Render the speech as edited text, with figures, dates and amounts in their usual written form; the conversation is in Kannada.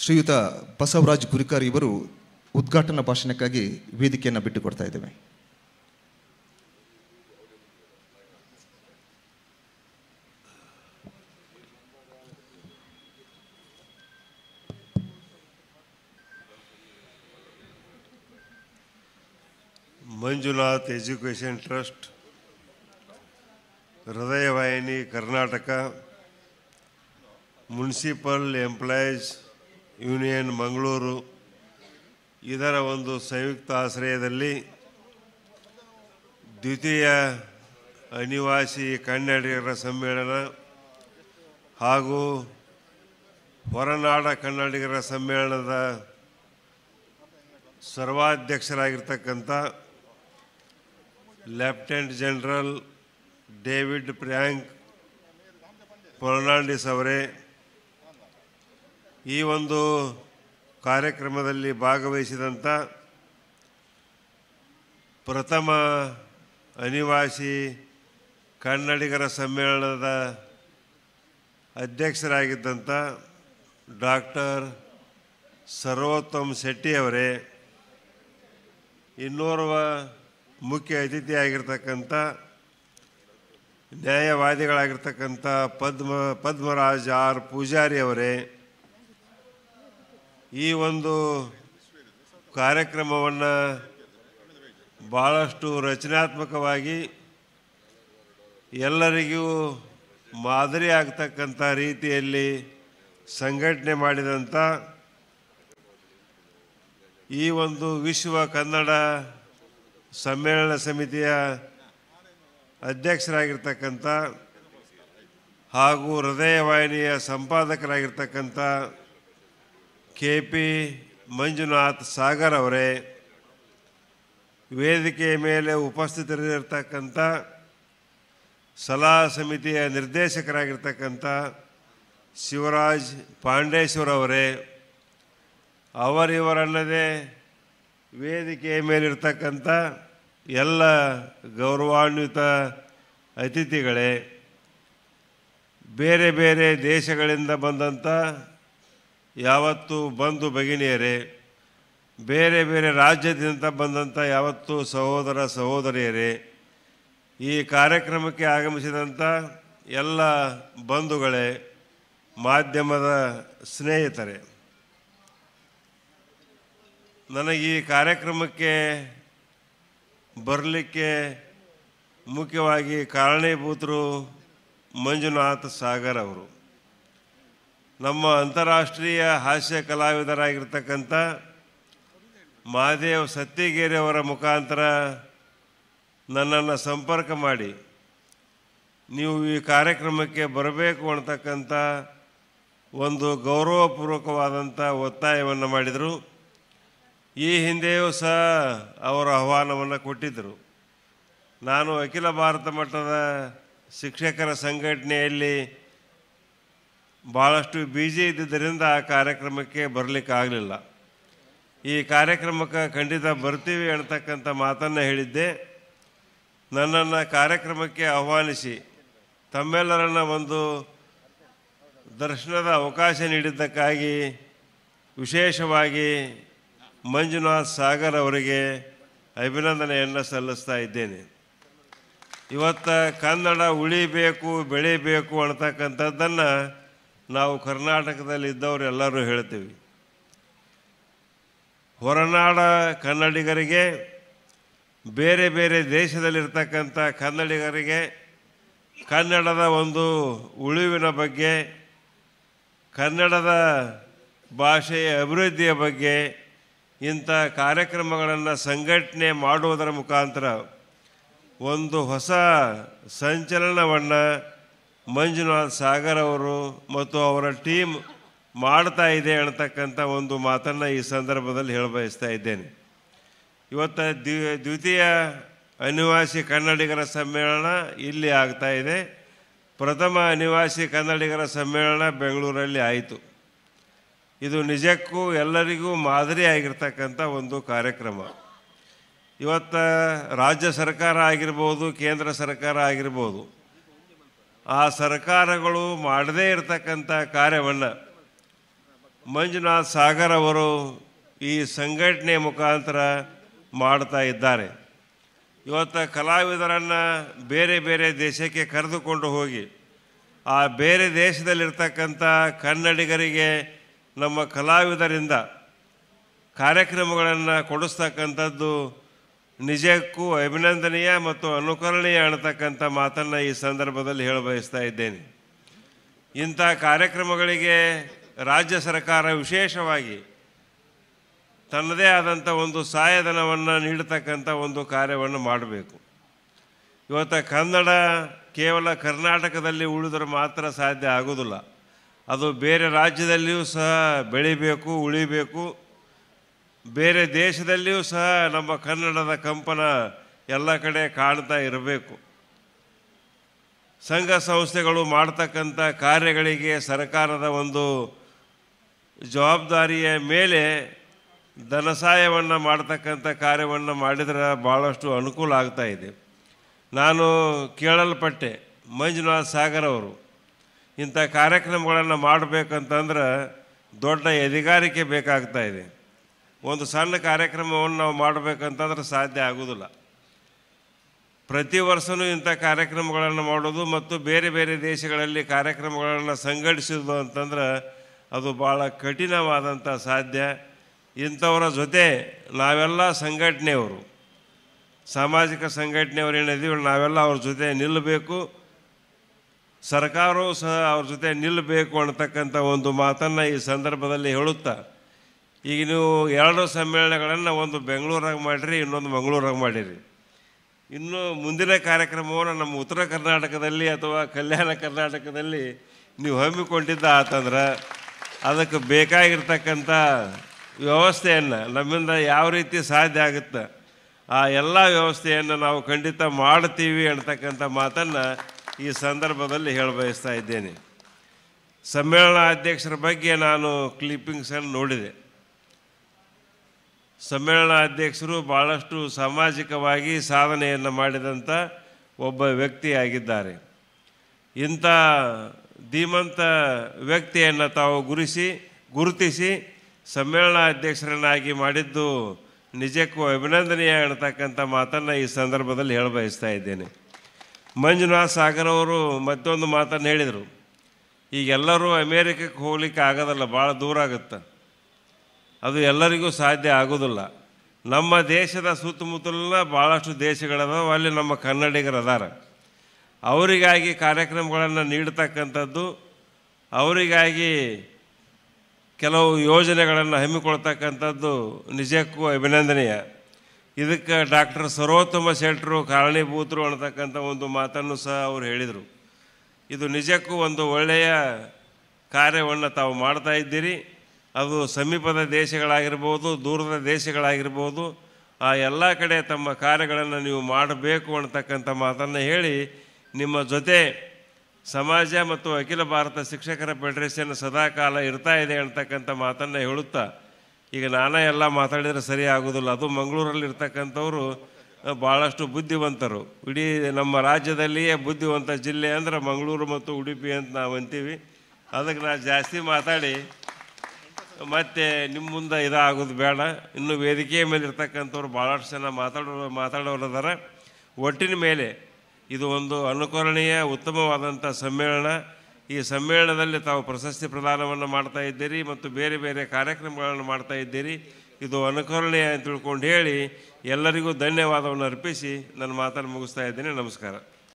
ಶ್ರೀಯುತ ಬಸವರಾಜ್ ಗುರಿಕಾರ್ ಇವರು ಉದ್ಘಾಟನಾ ಭಾಷಣಕ್ಕಾಗಿ ವೇದಿಕೆಯನ್ನು ಬಿಟ್ಟುಕೊಡ್ತಾ ಇದ್ದೇವೆ. Manjunath education trust, Hrudayavahini Karnataka, municipal employees union Mangaluru ಇದರ ಒಂದು ಸಂಯುಕ್ತ ಆಶ್ರಯದಲ್ಲಿ ದ್ವಿತೀಯ ಅನಿವಾಸಿ ಕನ್ನಡಿಗರ ಸಮ್ಮೇಳನ ಹಾಗೂ ಹೊರನಾಡ ಕನ್ನಡಿಗರ ಸಮ್ಮೇಳನದ ಸರ್ವಾಧ್ಯಕ್ಷರಾಗಿರ್ತಕ್ಕಂಥ ಲೆಫ್ಟಿನೆಂಟ್ ಜನರಲ್ ಡೇವಿಡ್ ಫ್ರ್ಯಾಂಕ್ ಫರ್ನಾಂಡಿಸ್ ಅವರೇ, ಈ ಒಂದು ಕಾರ್ಯಕ್ರಮದಲ್ಲಿ ಭಾಗವಹಿಸಿದಂಥ ಪ್ರಥಮ ಅನಿವಾಸಿ ಕನ್ನಡಿಗರ ಸಮ್ಮೇಳನದ ಅಧ್ಯಕ್ಷರಾಗಿದ್ದಂಥ ಡಾಕ್ಟರ್ ಸರ್ವೋತ್ತಮ್ ಶೆಟ್ಟಿ ಅವರೇ, ಇನ್ನೋರ್ವ ಮುಖ್ಯ ಅತಿಥಿಯಾಗಿರ್ತಕ್ಕಂಥ ನ್ಯಾಯವಾದಿಗಳಾಗಿರ್ತಕ್ಕಂಥ ಪದ್ಮರಾಜ್ ಆರ್ ಪೂಜಾರಿ ಅವರೇ, ಈ ಒಂದು ಕಾರ್ಯಕ್ರಮವನ್ನು ಭಾಳಷ್ಟು ರಚನಾತ್ಮಕವಾಗಿ ಎಲ್ಲರಿಗೂ ಮಾದರಿ ಆಗ್ತಕ್ಕಂಥ ರೀತಿಯಲ್ಲಿ ಸಂಘಟನೆ ಮಾಡಿದಂಥ ಈ ಒಂದು ವಿಶ್ವ ಕನ್ನಡ ಸಮ್ಮೇಳನ ಸಮಿತಿಯ ಅಧ್ಯಕ್ಷರಾಗಿರ್ತಕ್ಕಂಥ ಹಾಗೂ ಹೃದಯವಾಹಿನಿಯ ಸಂಪಾದಕರಾಗಿರ್ತಕ್ಕಂಥ KP ಮಂಜುನಾಥ್ ಸಾಗರ್ ಅವರೇ, ವೇದಿಕೆಯ ಮೇಲೆ ಉಪಸ್ಥಿತರಿರ್ತಕ್ಕಂಥ ಸಲಹಾ ಸಮಿತಿಯ ನಿರ್ದೇಶಕರಾಗಿರ್ತಕ್ಕಂಥ ಶಿವರಾಜ್ ಪಾಂಡೇಶ್ವರ್ ಅವರೇ, ಅವರಿವರಲ್ಲದೆ ವೇದಿಕೆಯ ಮೇಲಿರ್ತಕ್ಕಂಥ ಎಲ್ಲ ಗೌರವಾನ್ವಿತ ಅತಿಥಿಗಳೇ, ಬೇರೆ ಬೇರೆ ದೇಶಗಳಿಂದ ಬಂದಂಥ ಯಾವತ್ತು ಬಂಧು ಭಗಿನಿಯರೇ, ಬೇರೆ ಬೇರೆ ರಾಜ್ಯದಿಂದ ಬಂದಂಥ ಯಾವತ್ತು ಸಹೋದರ ಸಹೋದರಿಯರೇ, ಈ ಕಾರ್ಯಕ್ರಮಕ್ಕೆ ಆಗಮಿಸಿದಂಥ ಎಲ್ಲ ಬಂಧುಗಳೇ, ಮಾಧ್ಯಮದ ಸ್ನೇಹಿತರೆ, ನನಗೆ ಈ ಕಾರ್ಯಕ್ರಮಕ್ಕೆ ಬರಲಿಕ್ಕೆ ಮುಖ್ಯವಾಗಿ ಕಾರಣೀಭೂತರು ಮಂಜುನಾಥ್ ಸಾಗರ್ ಅವರು. ನಮ್ಮ ಅಂತಾರಾಷ್ಟ್ರೀಯ ಹಾಸ್ಯ ಕಲಾವಿದರಾಗಿರ್ತಕ್ಕಂಥ ಮಹಾದೇವ್ ಸತ್ತಿಗೇರಿ ಅವರ ಮುಖಾಂತರ ನನ್ನನ್ನು ಸಂಪರ್ಕ ಮಾಡಿ ನೀವು ಈ ಕಾರ್ಯಕ್ರಮಕ್ಕೆ ಬರಬೇಕು ಅಂತಕ್ಕಂಥ ಒಂದು ಗೌರವಪೂರ್ವಕವಾದಂಥ ಒತ್ತಾಯವನ್ನು ಮಾಡಿದರು. ಈ ಹಿಂದೆಯೂ ಸಹ ಅವರು ಆಹ್ವಾನವನ್ನು ಕೊಟ್ಟಿದ್ದರು. ನಾನು ಅಖಿಲ ಭಾರತ ಮಟ್ಟದ ಶಿಕ್ಷಕರ ಸಂಘಟನೆಯಲ್ಲಿ ಭಾಳಷ್ಟು ಬಿಜಿ ಇದ್ದಿದ್ದರಿಂದ ಆ ಕಾರ್ಯಕ್ರಮಕ್ಕೆ ಬರಲಿಕ್ಕಾಗಲಿಲ್ಲ. ಈ ಕಾರ್ಯಕ್ರಮಕ್ಕೆ ಖಂಡಿತ ಬರ್ತೀವಿ ಅಂತಕ್ಕಂಥ ಮಾತನ್ನು ಹೇಳಿದ್ದೆ. ನನ್ನನ್ನು ಕಾರ್ಯಕ್ರಮಕ್ಕೆ ಆಹ್ವಾನಿಸಿ ತಮ್ಮೆಲ್ಲರನ್ನ ಒಂದು ದರ್ಶನದ ಅವಕಾಶ ನೀಡಿದ್ದಕ್ಕಾಗಿ ವಿಶೇಷವಾಗಿ ಮಂಜುನಾಥ್ ಸಾಗರ್ ಅವರಿಗೆ ಅಭಿನಂದನೆಯನ್ನು ಸಲ್ಲಿಸ್ತಾ ಇದ್ದೇನೆ. ಇವತ್ತು ಕನ್ನಡ ಉಳಿಬೇಕು ಬೆಳಿಬೇಕು ಅಂತಕ್ಕಂಥದ್ದನ್ನು ನಾವು ಕರ್ನಾಟಕದಲ್ಲಿ ಇದ್ದವರೆಲ್ಲರೂ ಹೇಳ್ತೀವಿ. ಹೊರನಾಡ ಕನ್ನಡಿಗರಿಗೆ, ಬೇರೆ ಬೇರೆ ದೇಶದಲ್ಲಿರ್ತಕ್ಕಂಥ ಕನ್ನಡಿಗರಿಗೆ ಕನ್ನಡದ ಒಂದು ಉಳಿವಿನ ಬಗ್ಗೆ, ಕನ್ನಡದ ಭಾಷೆಯ ಅಭಿವೃದ್ಧಿಯ ಬಗ್ಗೆ ಇಂಥ ಕಾರ್ಯಕ್ರಮಗಳನ್ನು ಸಂಘಟನೆ ಮಾಡುವುದರ ಮುಖಾಂತರ ಒಂದು ಹೊಸ ಸಂಚಲನವನ್ನು ಮಂಜುನಾಥ್ ಸಾಗರ್ ಅವರು ಮತ್ತು ಅವರ ಟೀಮ್ ಮಾಡ್ತಾ ಇದೆ ಅನ್ನತಕ್ಕಂಥ ಒಂದು ಮಾತನ್ನು ಈ ಸಂದರ್ಭದಲ್ಲಿ ಹೇಳಬಯಸ್ತಾ ಇದ್ದೇನೆ. ಇವತ್ತು ದ್ವಿತೀಯ ಅನಿವಾಸಿ ಕನ್ನಡಿಗರ ಸಮ್ಮೇಳನ ಇಲ್ಲಿ ಆಗ್ತಾ ಇದೆ. ಪ್ರಥಮ ಅನಿವಾಸಿ ಕನ್ನಡಿಗರ ಸಮ್ಮೇಳನ ಬೆಂಗಳೂರಲ್ಲಿ ಆಯಿತು. ಇದು ನಿಜಕ್ಕೂ ಎಲ್ಲರಿಗೂ ಮಾದರಿಯಾಗಿರ್ತಕ್ಕಂಥ ಒಂದು ಕಾರ್ಯಕ್ರಮ. ಇವತ್ತು ರಾಜ್ಯ ಸರ್ಕಾರ ಆಗಿರ್ಬೋದು, ಕೇಂದ್ರ ಸರ್ಕಾರ ಆಗಿರ್ಬೋದು, ಆ ಸರ್ಕಾರಗಳು ಮಾಡದೇ ಇರತಕ್ಕಂಥ ಕಾರ್ಯವನ್ನು ಮಂಜುನಾಥ್ ಸಾಗರ್ ಅವರು ಈ ಸಂಘಟನೆ ಮುಖಾಂತರ ಮಾಡ್ತಾ ಇದ್ದಾರೆ. ಇವತ್ತು ಕಲಾವಿದರನ್ನು ಬೇರೆ ಬೇರೆ ದೇಶಕ್ಕೆ ಕರೆದುಕೊಂಡು ಹೋಗಿ ಆ ಬೇರೆ ದೇಶದಲ್ಲಿರ್ತಕ್ಕಂಥ ಕನ್ನಡಿಗರಿಗೆ ನಮ್ಮ ಕಲಾವಿದರಿಂದ ಕಾರ್ಯಕ್ರಮಗಳನ್ನು ಕೊಡಿಸ್ತಕ್ಕಂಥದ್ದು ನಿಜಕ್ಕೂ ಅಭಿನಂದನೀಯ ಮತ್ತು ಅನುಕರಣೀಯ ಅನ್ನತಕ್ಕಂಥ ಮಾತನ್ನು ಈ ಸಂದರ್ಭದಲ್ಲಿ ಹೇಳಬಯಸ್ತಾ ಇದ್ದೇನೆ. ಇಂಥ ಕಾರ್ಯಕ್ರಮಗಳಿಗೆ ರಾಜ್ಯ ಸರ್ಕಾರ ವಿಶೇಷವಾಗಿ ತನ್ನದೇ ಆದಂಥ ಒಂದು ಸಹಾಯಧನವನ್ನು ನೀಡತಕ್ಕಂಥ ಒಂದು ಕಾರ್ಯವನ್ನು ಮಾಡಬೇಕು. ಇವತ್ತು ಕನ್ನಡ ಕೇವಲ ಕರ್ನಾಟಕದಲ್ಲಿ ಉಳಿದ್ರೆ ಮಾತ್ರ ಸಾಧ್ಯ ಆಗೋದಿಲ್ಲ. ಅದು ಬೇರೆ ರಾಜ್ಯದಲ್ಲಿಯೂ ಸಹ ಬೆಳಿಬೇಕು, ಉಳಿಬೇಕು. ಬೇರೆ ದೇಶದಲ್ಲಿಯೂ ಸಹ ನಮ್ಮ ಕನ್ನಡದ ಕಂಪನ ಎಲ್ಲ ಕಡೆ ಕಾಣ್ತಾ ಇರಬೇಕು. ಸಂಘ ಸಂಸ್ಥೆಗಳು ಮಾಡ್ತಕ್ಕಂಥ ಕಾರ್ಯಗಳಿಗೆ ಸರ್ಕಾರದ ಒಂದು ಜವಾಬ್ದಾರಿಯ ಮೇಲೆ ಧನ ಸಹಾಯವನ್ನು ಮಾಡ್ತಕ್ಕಂಥ ಕಾರ್ಯವನ್ನು ಮಾಡಿದರೆ ಭಾಳಷ್ಟು ಅನುಕೂಲ ಆಗ್ತಾ ಇದೆ. ನಾನು ಕೇಳಲ್ಪಟ್ಟೆ, ಮಂಜುನಾಥ್ ಸಾಗರ್ ಅವರು ಇಂಥ ಕಾರ್ಯಕ್ರಮಗಳನ್ನು ಮಾಡಬೇಕಂತಂದ್ರೆ ದೊಡ್ಡ ಅಧಿಕಾರಿಕೆ ಬೇಕಾಗ್ತಾ ಇದೆ. ಒಂದು ಸಣ್ಣ ಕಾರ್ಯಕ್ರಮವನ್ನು ನಾವು ಮಾಡಬೇಕಂತಂದ್ರೆ ಸಾಧ್ಯ ಆಗೋದಿಲ್ಲ. ಪ್ರತಿ ವರ್ಷವೂ ಇಂಥ ಕಾರ್ಯಕ್ರಮಗಳನ್ನು ಮಾಡೋದು ಮತ್ತು ಬೇರೆ ಬೇರೆ ದೇಶಗಳಲ್ಲಿ ಕಾರ್ಯಕ್ರಮಗಳನ್ನು ಸಂಘಟಿಸೋದು ಅಂತಂದ್ರೆ ಅದು ಭಾಳ ಕಠಿಣವಾದಂಥ ಸಾಧ್ಯ. ಇಂಥವರ ಜೊತೆ ನಾವೆಲ್ಲ ಸಂಘಟನೆಯವರು, ಸಾಮಾಜಿಕ ಸಂಘಟನೆಯವರು ಏನಿದ್ದೀವಿ ನಾವೆಲ್ಲ ಅವ್ರ ಜೊತೆ ನಿಲ್ಲಬೇಕು. ಸರ್ಕಾರವೂ ಸಹ ಅವ್ರ ಜೊತೆ ನಿಲ್ಲಬೇಕು ಅನ್ನತಕ್ಕಂಥ ಒಂದು ಮಾತನ್ನು ಈ ಸಂದರ್ಭದಲ್ಲಿ ಹೇಳುತ್ತಾ, ಈಗ ನೀವು 2 ಸಮ್ಮೇಳನಗಳನ್ನು, ಒಂದು ಬೆಂಗಳೂರಾಗ ಮಾಡಿರಿ, ಇನ್ನೊಂದು ಮಂಗಳೂರಾಗ ಮಾಡಿರಿ. ಇನ್ನು ಮುಂದಿನ ಕಾರ್ಯಕ್ರಮವನ್ನು ನಮ್ಮ ಉತ್ತರ ಕರ್ನಾಟಕದಲ್ಲಿ ಅಥವಾ ಕಲ್ಯಾಣ ಕರ್ನಾಟಕದಲ್ಲಿ ನೀವು ಹಮ್ಮಿಕೊಂಡಿದ್ದ ಆತಂದ್ರೆ ಅದಕ್ಕೆ ಬೇಕಾಗಿರ್ತಕ್ಕಂಥ ವ್ಯವಸ್ಥೆಯನ್ನು ನಮ್ಮಿಂದ ಯಾವ ರೀತಿ ಸಾಧ್ಯ ಆಗುತ್ತೆ ಆ ಎಲ್ಲ ವ್ಯವಸ್ಥೆಯನ್ನು ನಾವು ಖಂಡಿತ ಮಾಡ್ತೀವಿ ಅಂತಕ್ಕಂಥ ಮಾತನ್ನು ಈ ಸಂದರ್ಭದಲ್ಲಿ ಹೇಳಬಯಸ್ತಾ ಇದ್ದೇನೆ. ಸಮ್ಮೇಳನ ಅಧ್ಯಕ್ಷರ ಬಗ್ಗೆ ನಾನು ಕ್ಲಿಪ್ಪಿಂಗ್ಸನ್ನು ನೋಡಿದೆ. ಸಮ್ಮೇಳನ ಅಧ್ಯಕ್ಷರು ಭಾಳಷ್ಟು ಸಾಮಾಜಿಕವಾಗಿ ಸಾಧನೆಯನ್ನು ಮಾಡಿದಂಥ ಒಬ್ಬ ವ್ಯಕ್ತಿಯಾಗಿದ್ದಾರೆ. ಇಂಥ ಧೀಮಂತ ವ್ಯಕ್ತಿಯನ್ನು ತಾವು ಗುರುತಿಸಿ ಸಮ್ಮೇಳನ ಅಧ್ಯಕ್ಷರನ್ನಾಗಿ ಮಾಡಿದ್ದು ನಿಜಕ್ಕೂ ಅಭಿನಂದನೀಯ ಅನ್ನತಕ್ಕಂಥ ಮಾತನ್ನು ಈ ಸಂದರ್ಭದಲ್ಲಿ ಹೇಳಬಯಸ್ತಾ ಇದ್ದೇನೆ. ಮಂಜುನಾಥ್ ಸಾಗರ್ ಅವರು ಮತ್ತೊಂದು ಮಾತನ್ನು ಹೇಳಿದರು, ಈಗೆಲ್ಲರೂ ಅಮೇರಿಕಕ್ಕೆ ಹೋಗ್ಲಿಕ್ಕೆ ಆಗೋದಲ್ಲ, ಭಾಳ ದೂರ ಆಗುತ್ತೆ, ಅದು ಎಲ್ಲರಿಗೂ ಸಾಧ್ಯ ಆಗೋದಿಲ್ಲ. ನಮ್ಮ ದೇಶದ ಸುತ್ತಮುತ್ತಲಿನ ಭಾಳಷ್ಟು ದೇಶಗಳದಾವ, ಅಲ್ಲಿ ನಮ್ಮ ಕನ್ನಡಿಗರು ಅದಾರ. ಅವರಿಗಾಗಿ ಕಾರ್ಯಕ್ರಮಗಳನ್ನು ನೀಡ್ತಕ್ಕಂಥದ್ದು, ಅವರಿಗಾಗಿ ಕೆಲವು ಯೋಜನೆಗಳನ್ನು ಹಮ್ಮಿಕೊಳ್ತಕ್ಕಂಥದ್ದು ನಿಜಕ್ಕೂ ಅಭಿನಂದನೀಯ. ಇದಕ್ಕೆ ಡಾಕ್ಟರ್ ಸರ್ವೋತ್ತಮ ಶೆಟ್ಟರು ಕಾರಣೀಭೂತರು ಅನ್ನತಕ್ಕಂಥ ಒಂದು ಮಾತನ್ನು ಸಹ ಅವರು ಹೇಳಿದರು. ಇದು ನಿಜಕ್ಕೂ ಒಂದು ಒಳ್ಳೆಯ ಕಾರ್ಯವನ್ನು ತಾವು ಮಾಡ್ತಾ ಇದ್ದೀರಿ. ಅದು ಸಮೀಪದ ದೇಶಗಳಾಗಿರ್ಬೋದು, ದೂರದ ದೇಶಗಳಾಗಿರ್ಬೋದು, ಆ ಎಲ್ಲ ಕಡೆ ತಮ್ಮ ಕಾರ್ಯಗಳನ್ನು ನೀವು ಮಾಡಬೇಕು ಅನ್ನತಕ್ಕಂಥ ಮಾತನ್ನು ಹೇಳಿ, ನಿಮ್ಮ ಜೊತೆ ಸಮಾಜ ಮತ್ತು ಅಖಿಲ ಭಾರತ ಶಿಕ್ಷಕರ ಫೆಡರೇಷನ್ ಸದಾಕಾಲ ಇರ್ತಾ ಇದೆ ಅಂತಕ್ಕಂಥ ಮಾತನ್ನು ಹೇಳುತ್ತಾ, ಈಗ ನಾನೇ ಎಲ್ಲ ಮಾತಾಡಿದರೆ ಸರಿ ಆಗೋದಿಲ್ಲ. ಅದು ಮಂಗಳೂರಲ್ಲಿ ಇರ್ತಕ್ಕಂಥವ್ರು ಭಾಳಷ್ಟು ಬುದ್ಧಿವಂತರು. ಇಡೀ ನಮ್ಮ ರಾಜ್ಯದಲ್ಲಿಯೇ ಬುದ್ಧಿವಂತ ಜಿಲ್ಲೆ ಅಂದ್ರೆ ಮಂಗಳೂರು ಮತ್ತು ಉಡುಪಿ ಅಂತ ನಾವು ಅಂತೀವಿ. ಅದಕ್ಕೆ ನಾನು ಜಾಸ್ತಿ ಮಾತಾಡಿ ಮತ್ತು ನಿಮ್ಮ ಮುಂದೆ ಇದಾಗೋದು ಬೇಡ. ಇನ್ನು ವೇದಿಕೆಯ ಮೇಲೆ ಇರ್ತಕ್ಕಂಥವ್ರು ಭಾಳಷ್ಟು ಜನ ಮಾತಾಡೋರು ಅದಾರ. ಒಟ್ಟಿನ ಮೇಲೆ ಇದು ಒಂದು ಅನುಕರಣೀಯ ಉತ್ತಮವಾದಂಥ ಸಮ್ಮೇಳನ. ಈ ಸಮ್ಮೇಳನದಲ್ಲಿ ತಾವು ಪ್ರಶಸ್ತಿ ಪ್ರದಾನವನ್ನು ಮಾಡ್ತಾ ಇದ್ದೀರಿ ಮತ್ತು ಬೇರೆ ಬೇರೆ ಕಾರ್ಯಕ್ರಮಗಳನ್ನು ಮಾಡ್ತಾ ಇದ್ದೀರಿ. ಇದು ಅನುಕರಣೀಯ ಅಂತ ತಿಳ್ಕೊಂಡು ಹೇಳಿ ಎಲ್ಲರಿಗೂ ಧನ್ಯವಾದವನ್ನು ಅರ್ಪಿಸಿ ನನ್ನ ಮಾತನ್ನು ಮುಗಿಸ್ತಾ ಇದ್ದೇನೆ. ನಮಸ್ಕಾರ.